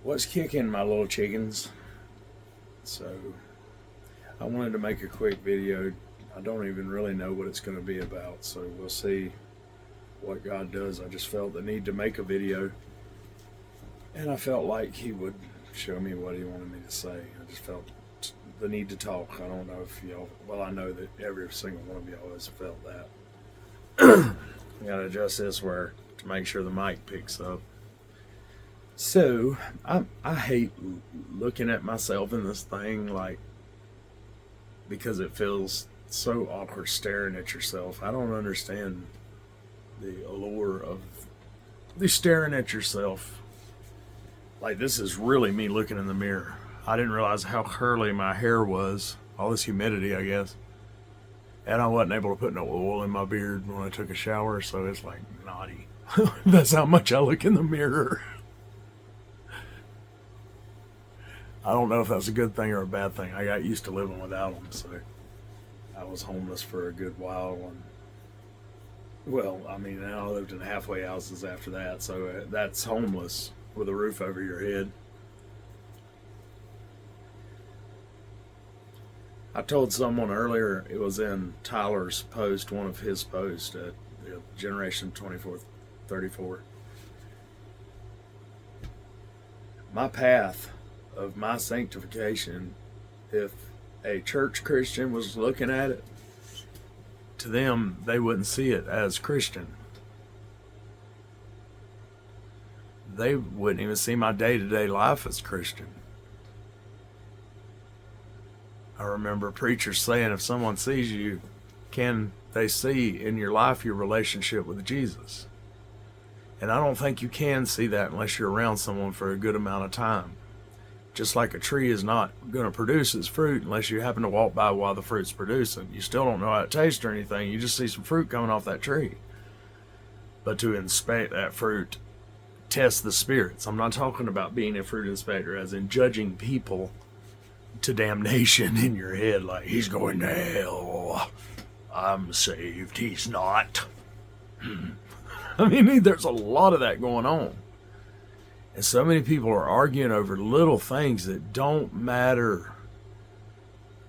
What's kicking, my little chickens? So, I wanted to make a quick video. I don't even really know what it's going to be about, so we'll see what God does. I just felt the need to make a video, and I felt like He would show me what He wanted me to say. I just felt the need to talk. I don't know if y'all, well, I know that every single one of y'all has felt that. I gotta adjust this where to make sure the mic picks up. So, I hate looking at myself in this thing, like, because it feels so awkward staring at yourself. I don't understand the allure of the staring at yourself. Like, this is really me looking in the mirror. I didn't realize how curly my hair was. All this humidity, I guess. And I wasn't able to put no oil in my beard when I took a shower, so it's like naughty. That's how much I look in the mirror. I don't know if that's a good thing or a bad thing. I got used to living without them, so I was homeless for a good while. And well, I mean, I lived in halfway houses after that, so that's homeless with a roof over your head. I told someone earlier, it was in Tyler's post, one of his posts at Generation 2434. My path of my sanctification, if a church Christian was looking at it, to them, they wouldn't see it as Christian. They wouldn't even see my day-to-day life as Christian. I remember preachers saying, if someone sees you, can they see in your life your relationship with Jesus? And I don't think you can see that unless you're around someone for a good amount of time. Just like a tree is not going to produce its fruit unless you happen to walk by while the fruit's producing. You still don't know how it tastes or anything. You just see some fruit coming off that tree. But to inspect that fruit, test the spirits. I'm not talking about being a fruit inspector as in judging people to damnation in your head, like he's going to hell, I'm saved, he's not. I mean, there's a lot of that going on, and so many people are arguing over little things that don't matter.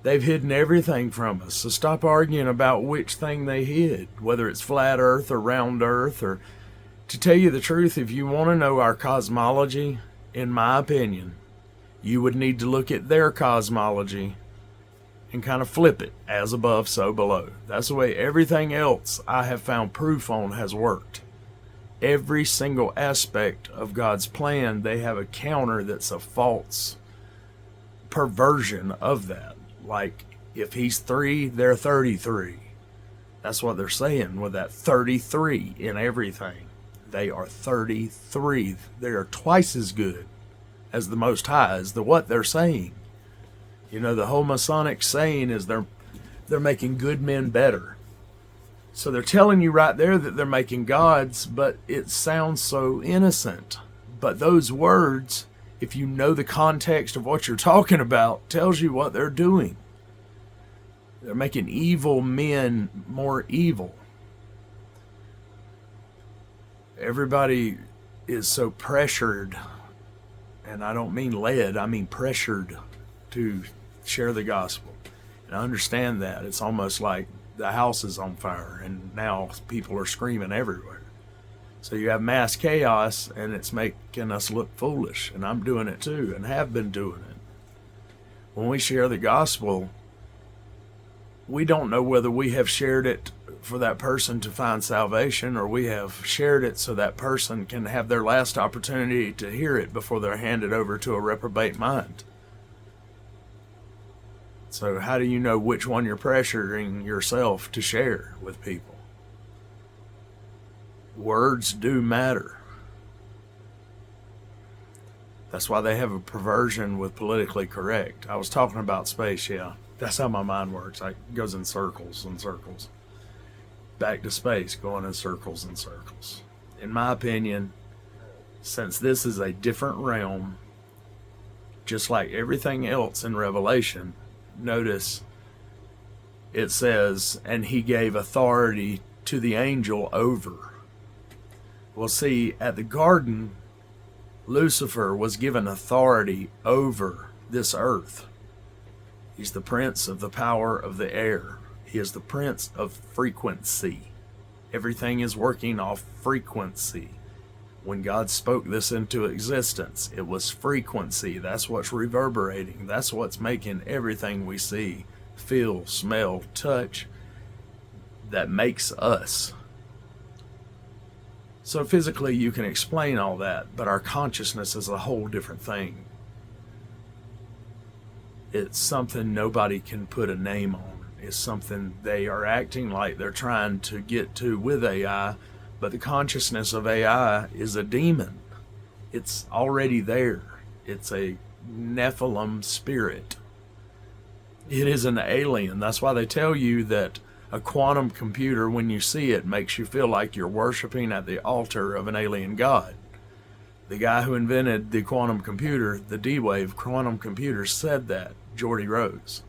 They've hidden everything from us, so stop arguing about which thing they hid, whether it's flat earth or round earth. Or to tell you the truth, if you want to know our cosmology, in my opinion, you would need to look at their cosmology and kind of flip it, as above, so below. That's the way everything else I have found proof on has worked. Every single aspect of God's plan, they have a counter that's a false perversion of that. Like, if he's 3, they're 33. That's what they're saying with that 33 in everything. They are 33. They are twice as good as the Most High, is the what they're saying. You know, the whole Masonic saying is they're making good men better. So they're telling you right there that they're making gods, but it sounds so innocent. But those words, if you know the context of what you're talking about, tells you what they're doing. They're making evil men more evil. Everybody is so pressured, and I don't mean led, I mean pressured to share the gospel. And I understand that. It's almost like the house is on fire and now people are screaming everywhere. So you have mass chaos, and it's making us look foolish. And I'm doing it too, and have been doing it. When we share the gospel, we don't know whether we have shared it for that person to find salvation, or we have shared it so that person can have their last opportunity to hear it before they're handed over to a reprobate mind. So how do you know which one you're pressuring yourself to share with people? Words do matter. That's why they have a perversion with politically correct. I was talking about space, yeah. That's how my mind works. It goes in circles and circles. Back to space, going in circles and circles. In my opinion, since this is a different realm, just like everything else in Revelation, notice it says, and he gave authority to the angel over. Well, see, at the garden, Lucifer was given authority over this earth. He's the prince of the power of the air. He is the prince of frequency. Everything is working off frequency. When God spoke this into existence, it was frequency. That's what's reverberating. That's what's making everything we see, feel, smell, touch, that makes us. So physically you can explain all that, but our consciousness is a whole different thing. It's something nobody can put a name on. It's something they are acting like they're trying to get to with AI, but the consciousness of AI is a demon. It's already there. It's a Nephilim spirit. It is an alien. That's why they tell you that a quantum computer, when you see it, makes you feel like you're worshiping at the altar of an alien god. The guy who invented the quantum computer, the D-Wave quantum computer, said that, Geordie Rose.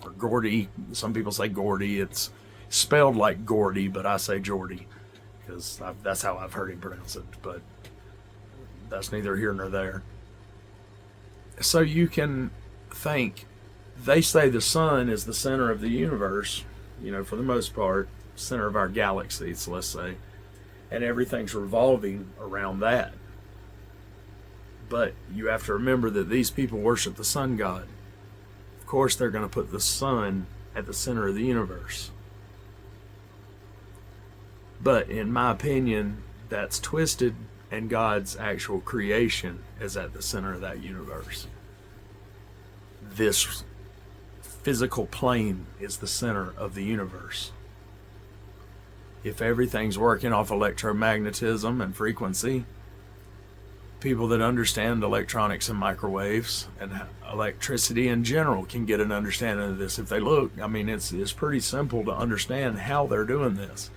Or Gordy, some people say Gordy. It's spelled like Gordy, but I say Geordie, because that's how I've heard him pronounce it, but that's neither here nor there. So you can think, they say the sun is the center of the universe, for the most part, center of our galaxies, let's say, and everything's revolving around that. But you have to remember that these people worship the sun god. Of course, they're going to put the sun at the center of the universe. But in my opinion, that's twisted, and God's actual creation is at the center of that universe. This physical plane is the center of the universe. If everything's working off electromagnetism and frequency, people that understand electronics and microwaves and electricity in general can get an understanding of this. If they look, it's pretty simple to understand how they're doing this.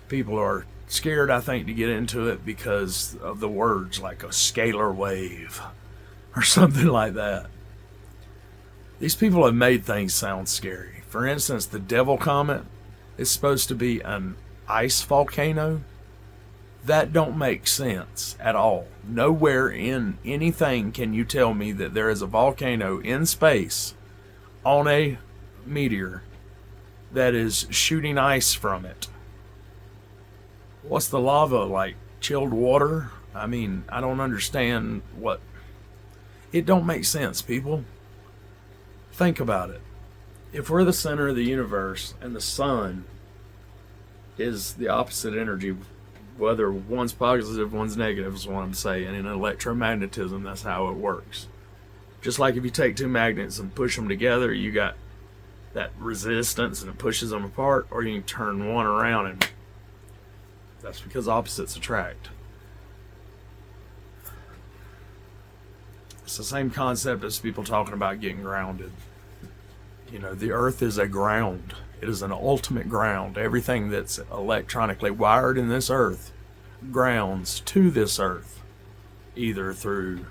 People are scared, I think, to get into it because of the words like a scalar wave or something like that. These people have made things sound scary. For instance, the Devil Comet is supposed to be an ice volcano. That don't make sense at all. Nowhere in anything can you tell me that there is a volcano in space on a meteor that is shooting ice from it. What's the lava like? Chilled water? I don't understand what... It don't make sense, people. Think about it. If we're the center of the universe and the sun is the opposite energy, whether one's positive, one's negative is what I'm saying. In electromagnetism, that's how it works. Just like if you take two magnets and push them together, you got that resistance and it pushes them apart, or you can turn one around, and that's because opposites attract. It's the same concept as people talking about getting grounded. The earth is a ground. It is an ultimate ground. Everything that's electronically wired in this earth grounds to this earth, either through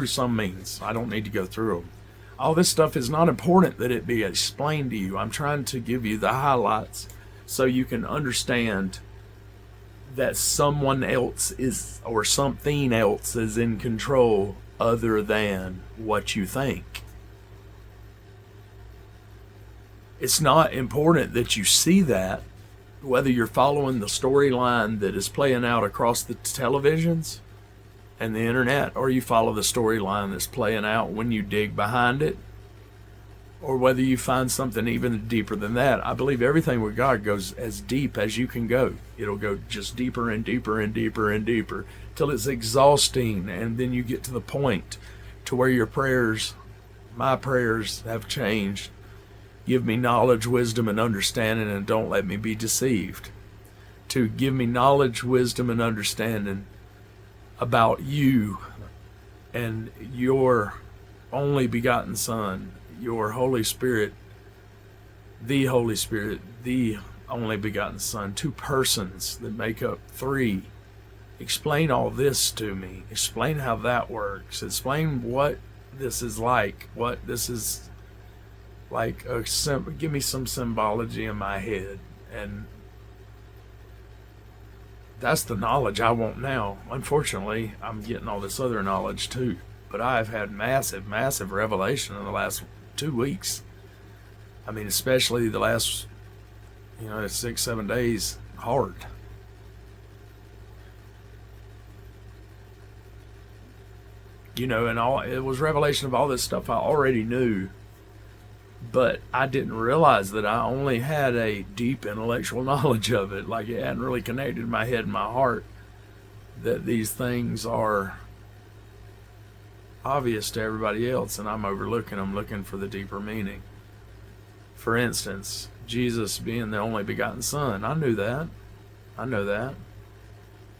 some means. I don't need to go through them. All this stuff is not important that it be explained to you. I'm trying to give you the highlights so you can understand that someone else is, or something else is in control other than what you think. It's not important that you see that, whether you're following the storyline that is playing out across the televisions and the internet, or you follow the storyline that's playing out when you dig behind it, or whether you find something even deeper than that. I believe everything with God goes as deep as you can go. It'll go just deeper and deeper and deeper and deeper till it's exhausting, and then you get to the point to where your prayers, my prayers, have changed. Give me knowledge, wisdom, and understanding, and don't let me be deceived. To give me knowledge, wisdom, and understanding about you and your only begotten Son, your Holy Spirit, the only begotten Son, two persons that make up three. Explain all this to me. Explain how that works. Explain what this is like, what this is like. Give me some symbology in my head, and That's the knowledge I want now. Unfortunately, I'm getting all this other knowledge too. But I've had massive, massive revelation in the last 2 weeks. I mean, especially the last, 6, 7 days, hard. And it was revelation of all this stuff I already knew, but I didn't realize that I only had a deep intellectual knowledge of it. Like, it hadn't really connected my head and my heart that these things are obvious to everybody else, and I'm overlooking them, looking for the deeper meaning. For instance, Jesus being the only begotten Son. I knew that. I know that.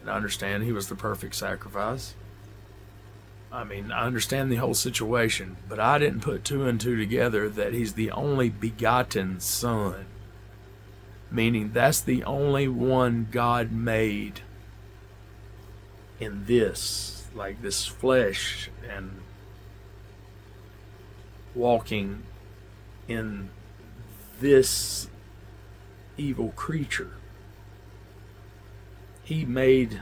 And I understand he was the perfect sacrifice. I mean, I understand the whole situation, but I didn't put two and two together that he's the only begotten Son. Meaning that's the only one God made in this, like this flesh and walking in this evil creature. He made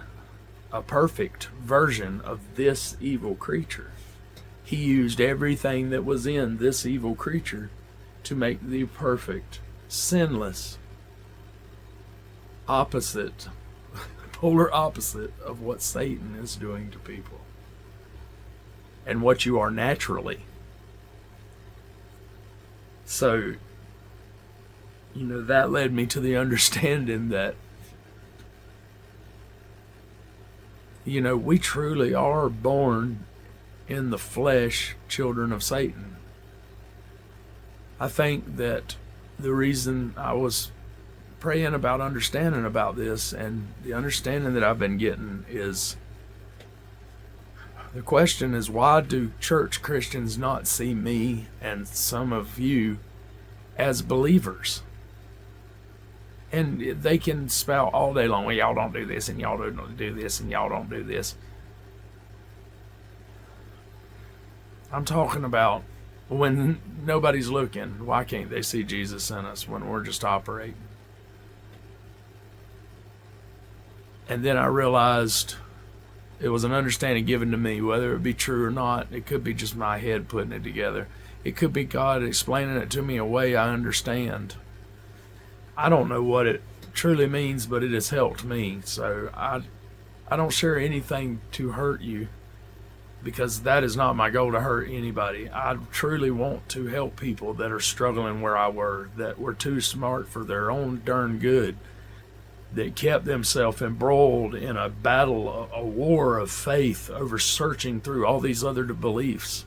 a perfect version of this evil creature. He used everything that was in this evil creature to make the perfect, sinless, opposite, polar opposite of what Satan is doing to people and what you are naturally. So, that led me to the understanding that we truly are born in the flesh, children of Satan. I think that the reason I was praying about understanding about this, and the understanding that I've been getting is, the question is, why do church Christians not see me and some of you as believers? And they can spout all day long, well, y'all don't do this, and y'all don't do this, and y'all don't do this. I'm talking about when nobody's looking, why can't they see Jesus in us when we're just operating? And then I realized it was an understanding given to me, whether it be true or not. It could be just my head putting it together. It could be God explaining it to me a way I understand. I don't know what it truly means, but it has helped me. So I don't share anything to hurt you, because that is not my goal, to hurt anybody. I truly want to help people that are struggling where I were, that were too smart for their own darn good, that kept themselves embroiled in a battle, a war of faith over searching through all these other beliefs,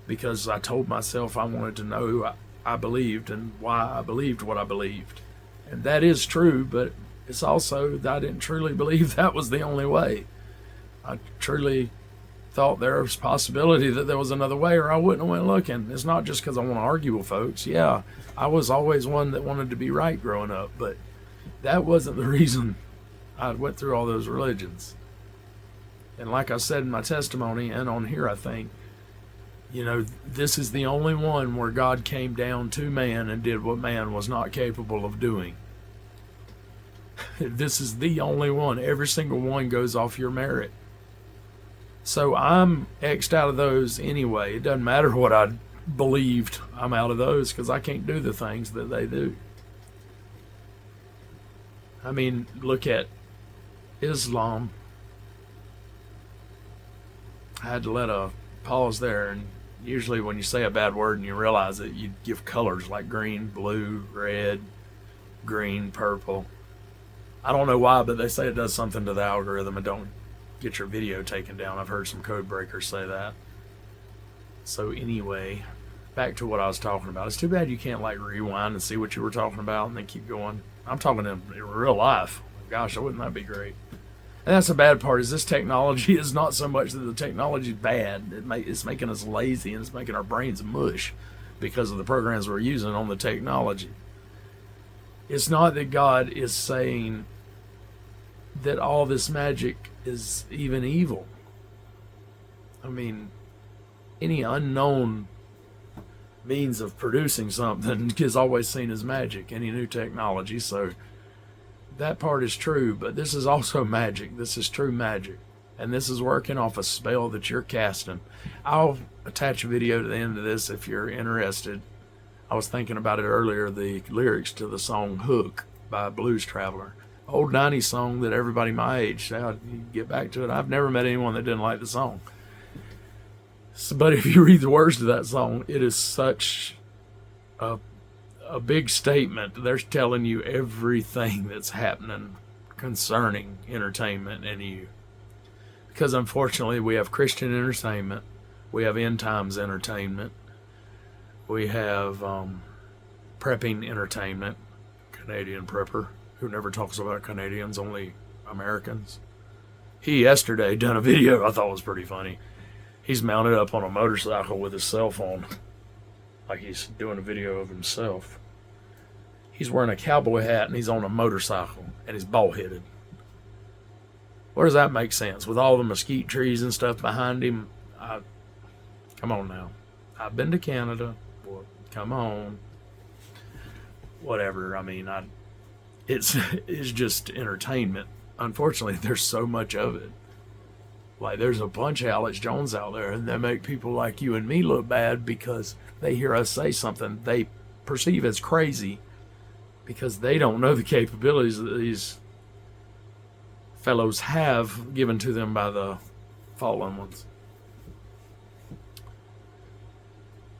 because I told myself I wanted to know who I believed and why I believed what I believed. And that is true, but it's also that I didn't truly believe that was the only way. I truly thought there was possibility that there was another way, or I wouldn't have went looking. It's not just because I want to argue with folks. Yeah, I was always one that wanted to be right growing up, but that wasn't the reason I went through all those religions. And like I said in my testimony, and on here I think, this is the only one where God came down to man and did what man was not capable of doing. This is the only one. Every single one goes off your merit. So I'm X'd out of those anyway. It doesn't matter what I believed. I'm out of those because I can't do the things that they do. I mean, look at Islam. I had to let a pause there, and usually when you say a bad word and you realize it, you give colors like green, blue, red, green, purple. I don't know why, but they say it does something to the algorithm and don't get your video taken down. I've heard some code breakers say that. So anyway, back to what I was talking about. It's too bad you can't rewind and see what you were talking about and then keep going. I'm talking in real life. Gosh, wouldn't that be great? And that's the bad part, is this technology is not so much that the technology is bad. It's making us lazy, and it's making our brains mush because of the programs we're using on the technology. It's not that God is saying that all this magic is even evil. I mean, any unknown means of producing something is always seen as magic, any new technology. So, that part is true, but this is also magic. This is true magic. And this is working off a spell that you're casting. I'll attach a video to the end of this if you're interested. I was thinking about it earlier, the lyrics to the song Hook by Blues Traveler. Old 90s song that everybody my age, you get back to it. I've never met anyone that didn't like the song. So, but if you read the words to that song, it is such a big statement. They're telling you everything that's happening concerning entertainment and you. Because unfortunately, we have Christian entertainment, we have end times entertainment, we have prepping entertainment, Canadian prepper, who never talks about Canadians, only Americans. He yesterday done a video I thought was pretty funny. He's mounted up on a motorcycle with his cell phone, like he's doing a video of himself. He's wearing a cowboy hat and he's on a motorcycle and he's bald-headed. Where does that make sense? With all the mesquite trees and stuff behind him, come on now. I've been to Canada. Well, come on. Whatever. I mean, it's just entertainment. Unfortunately, there's so much of it. Like, there's a bunch of Alex Jones out there, and they make people like you and me look bad because they hear us say something they perceive as crazy because they don't know the capabilities that these fellows have given to them by the fallen ones.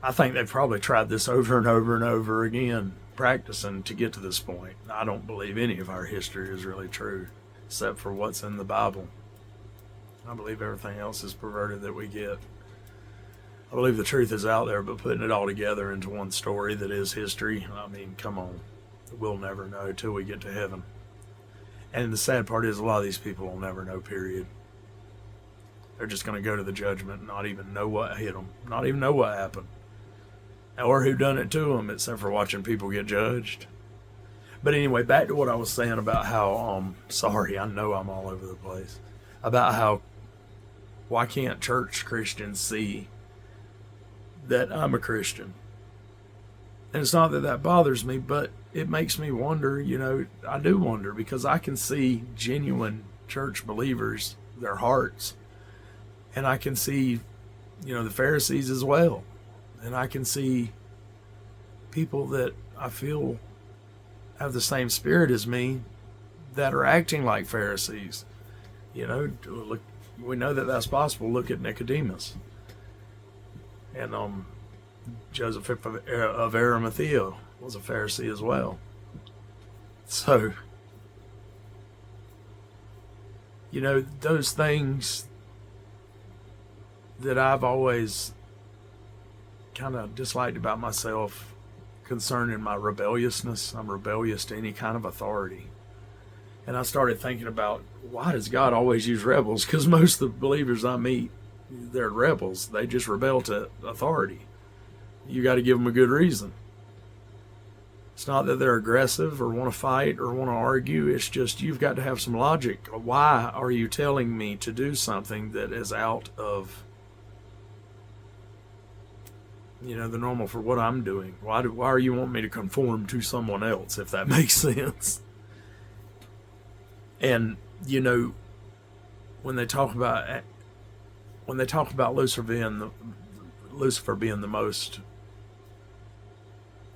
I think they've probably tried this over and over and over again, practicing to get to this point. I don't believe any of our history is really true, except for what's in the Bible. I believe everything else is perverted that we get. I believe the truth is out there, but putting it all together into one story that is history, I mean, come on. We'll never know till we get to heaven. And the sad part is a lot of these people will never know, period. They're just going to go to the judgment and not even know what hit them, not even know what happened, or who done it to them, except for watching people get judged. But anyway, back to what I was saying about how, sorry, I know I'm all over the place, about how, why can't church Christians see that I'm a Christian? And it's not that that bothers me, but it makes me wonder, I do wonder, because I can see genuine church believers, their hearts, and I can see, the Pharisees as well. And I can see people that I feel have the same spirit as me that are acting like Pharisees. Look, we know that that's possible. Look at Nicodemus. And Joseph of Arimathea was a Pharisee as well. So, those things that I've always kind of disliked about myself concerning my rebelliousness. I'm rebellious to any kind of authority. And I started thinking about, why does God always use rebels? Because most of the believers I meet, they're rebels. They just rebel to authority. You got to give them a good reason. It's not that they're aggressive or want to fight or want to argue. It's just you've got to have some logic. Why are you telling me to do something that is out of the normal for what I'm doing? Why are you wanting me to conform to someone else, if that makes sense? And when they talk about Lucifer being the most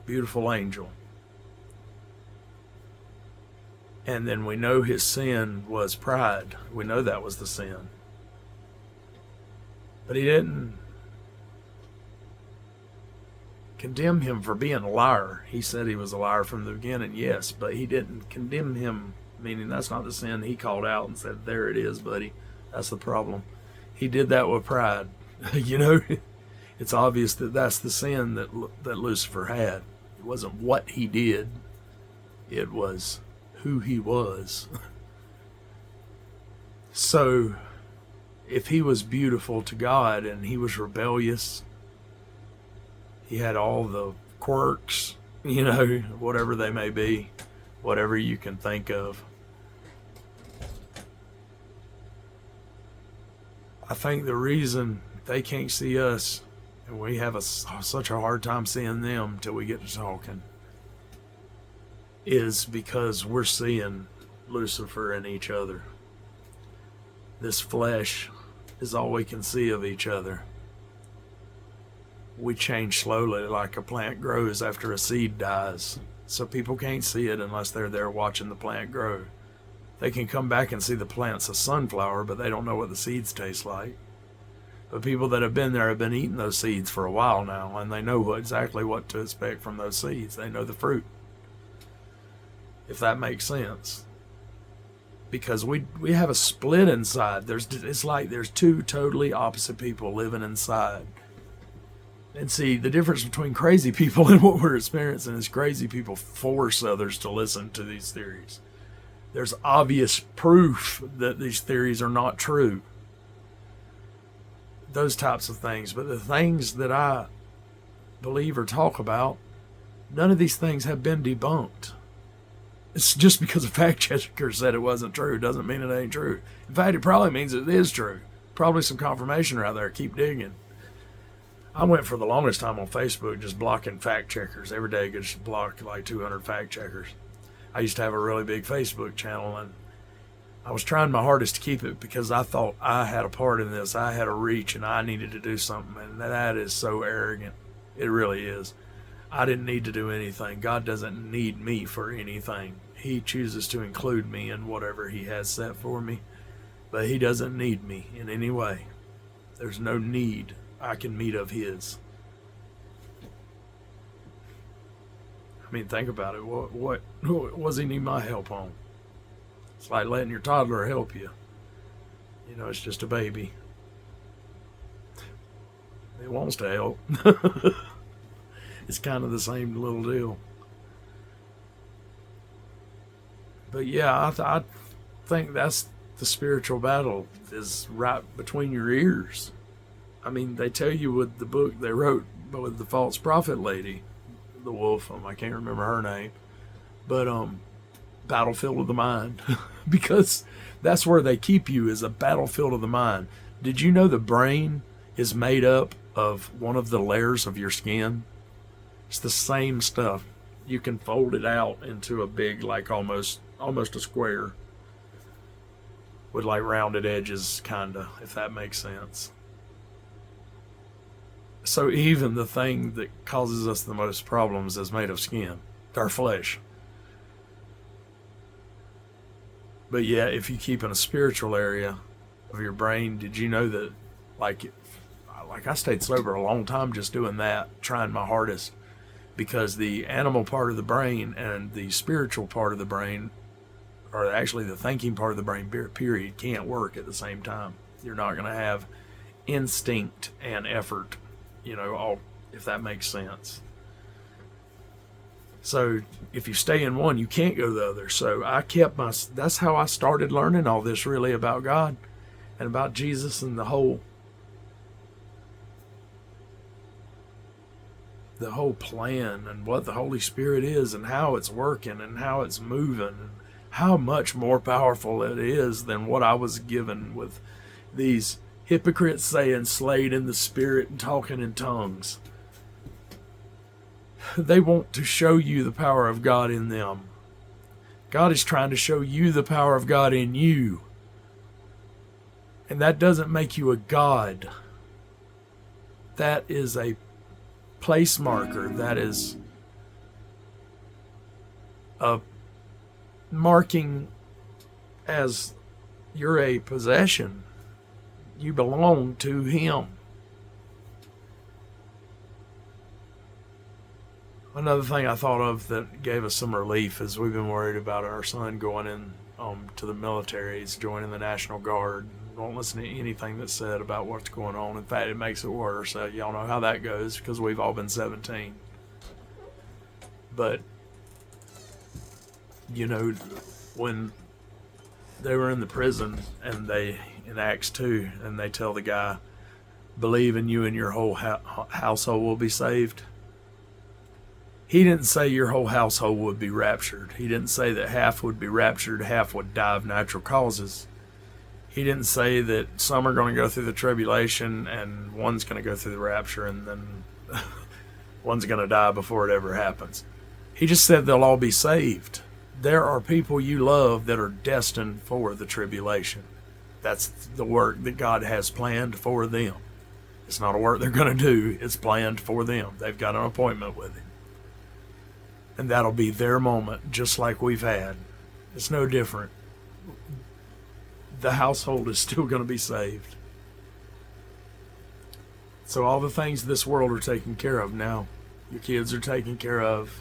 beautiful angel, and then we know his sin was pride. We know that was the sin, but he didn't condemn him for being a liar. He said he was a liar from the beginning, yes, but he didn't condemn him, meaning that's not the sin he called out and said, there it is, buddy. That's the problem. He did that with pride. It's obvious that that's the sin that Lucifer had. It wasn't what he did. It was who he was. So, if he was beautiful to God and he was rebellious, he had all the quirks, whatever they may be, whatever you can think of. I think the reason they can't see us, and we have such a hard time seeing them till we get to talking, is because we're seeing Lucifer and each other. This flesh is all we can see of each other. We change slowly like a plant grows after a seed dies. So people can't see it unless they're there watching the plant grow. They can come back and see the plant's a sunflower, but they don't know what the seeds taste like. But people that have been there have been eating those seeds for a while now, and they know exactly what to expect from those seeds. They know the fruit. If that makes sense. Because we have a split inside. It's like there's two totally opposite people living inside. And see, the difference between crazy people and what we're experiencing is crazy people force others to listen to these theories. There's obvious proof that these theories are not true. Those types of things. But the things that I believe or talk about, none of these things have been debunked. It's just because a fact checker said it wasn't true doesn't mean it ain't true. In fact, it probably means it is true. Probably some confirmation out there. Keep digging. I went for the longest time on Facebook just blocking fact checkers. Every day I just block like 200 fact checkers. I used to have a really big Facebook channel, and I was trying my hardest to keep it because I thought I had a part in this. I had a reach and I needed to do something, and that is so arrogant. It really is. I didn't need to do anything. God doesn't need me for anything. He chooses to include me in whatever He has set for me, but He doesn't need me in any way. There's no need I can meet of His. I mean, think about it. What does He need my help on? It's like letting your toddler help you. You know, it's just a baby. It wants to help. It's kind of the same little deal. But yeah, I think that's the spiritual battle is right between your ears. I mean, they tell you with the book they wrote with the false prophet lady, the wolf, I can't remember her name, but battlefield of the mind. Because that's where they keep you, is a battlefield of the mind. Did you know the brain is made up of one of the layers of your skin? It's the same stuff. You can fold it out into a big, like almost a square with like rounded edges, kinda, if that makes sense. So even the thing that causes us the most problems is made of skin, our flesh. But yeah, if you keep in a spiritual area of your brain, did you know that, like I stayed sober a long time just doing that, trying my hardest, because the animal part of the brain and the spiritual part of the brain, or actually the thinking part of the brain, period, can't work at the same time. You're not going to have instinct and effort, all, if that makes sense. So if you stay in one, you can't go the other. So that's how I started learning all this really about God and about Jesus and the whole plan and what the Holy Spirit is and how it's working and how it's moving and how much more powerful it is than what I was given with these hypocrites saying slayed in the spirit and talking in tongues. They want to show you the power of God in them. God is trying to show you the power of God in you. And that doesn't make you a god. That is a place marker. That is a marking as you're a possession. You belong to Him. Another thing I thought of that gave us some relief is we've been worried about our son going in to the military. He's joining the National Guard. Won't listen to anything that's said about what's going on. In fact, it makes it worse. Y'all know how that goes because we've all been 17. But, when they were in the prison and in Acts 2, and they tell the guy, believe in you and your whole household will be saved. He didn't say your whole household would be raptured. He didn't say that half would be raptured, half would die of natural causes. He didn't say that some are going to go through the tribulation and one's going to go through the rapture and then one's going to die before it ever happens. He just said they'll all be saved. there are people you love that are destined for the tribulation. That's the work that God has planned for them. It's not a work they're going to do. It's planned for them. They've got an appointment with Him. And that'll be their moment, just like we've had. It's no different. The household is still going to be saved. So all the things of this world are taken care of now. Your kids are taken care of.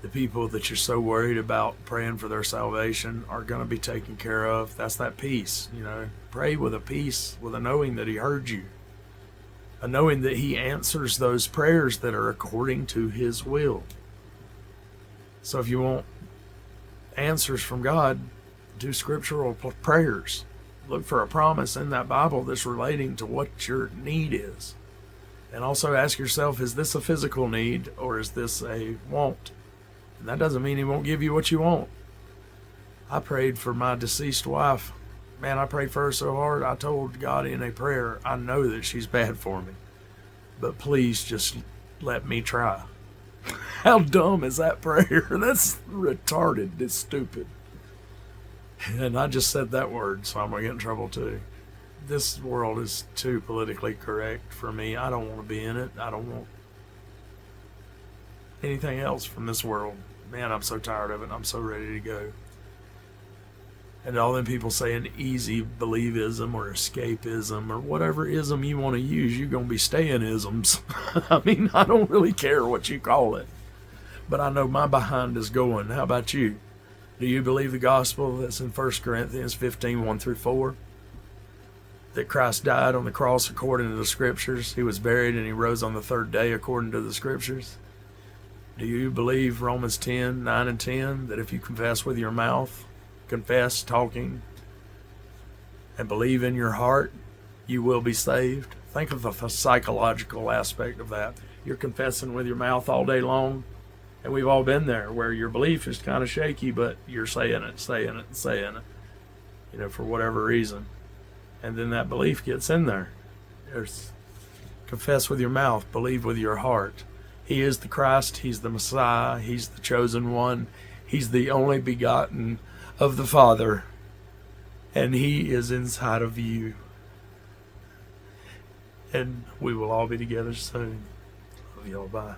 The people that you're so worried about praying for their salvation are going to be taken care of. That's that peace, Pray with a peace, with a knowing that He heard you. A knowing that He answers those prayers that are according to His will. So if you want answers from God, do scriptural prayers. Look for a promise in that Bible that's relating to what your need is. And also ask yourself, is this a physical need or is this a want? And that doesn't mean He won't give you what you want. I prayed for my deceased wife. Man, I prayed for her so hard, I told God in a prayer, I know that she's bad for me, but please just let me try. How dumb is that prayer? That's retarded. It's stupid. And I just said that word, so I'm going to get in trouble too. This world is too politically correct for me. I don't want to be in it. I don't want anything else from this world. Man, I'm so tired of it. I'm so ready to go. And all them people saying easy believism or escapism or whatever ism you want to use, you're going to be staying isms. I mean, I don't really care what you call it. But I know my behind is going. How about you? Do you believe the gospel that's in 1 Corinthians 15, 1 through 4? That Christ died on the cross according to the scriptures. He was buried and He rose on the third day according to the scriptures. Do you believe Romans 10, 9 and 10, that if you confess with your mouth, confess, talking, and believe in your heart, you will be saved? Think of the psychological aspect of that. You're confessing with your mouth all day long, and we've all been there where your belief is kind of shaky, but you're saying it, for whatever reason. And then that belief gets in there. There's confess with your mouth, believe with your heart. He is the Christ, He's the Messiah, He's the chosen one, He's the only begotten of the Father, and He is inside of you. And we will all be together soon. Love y'all, bye.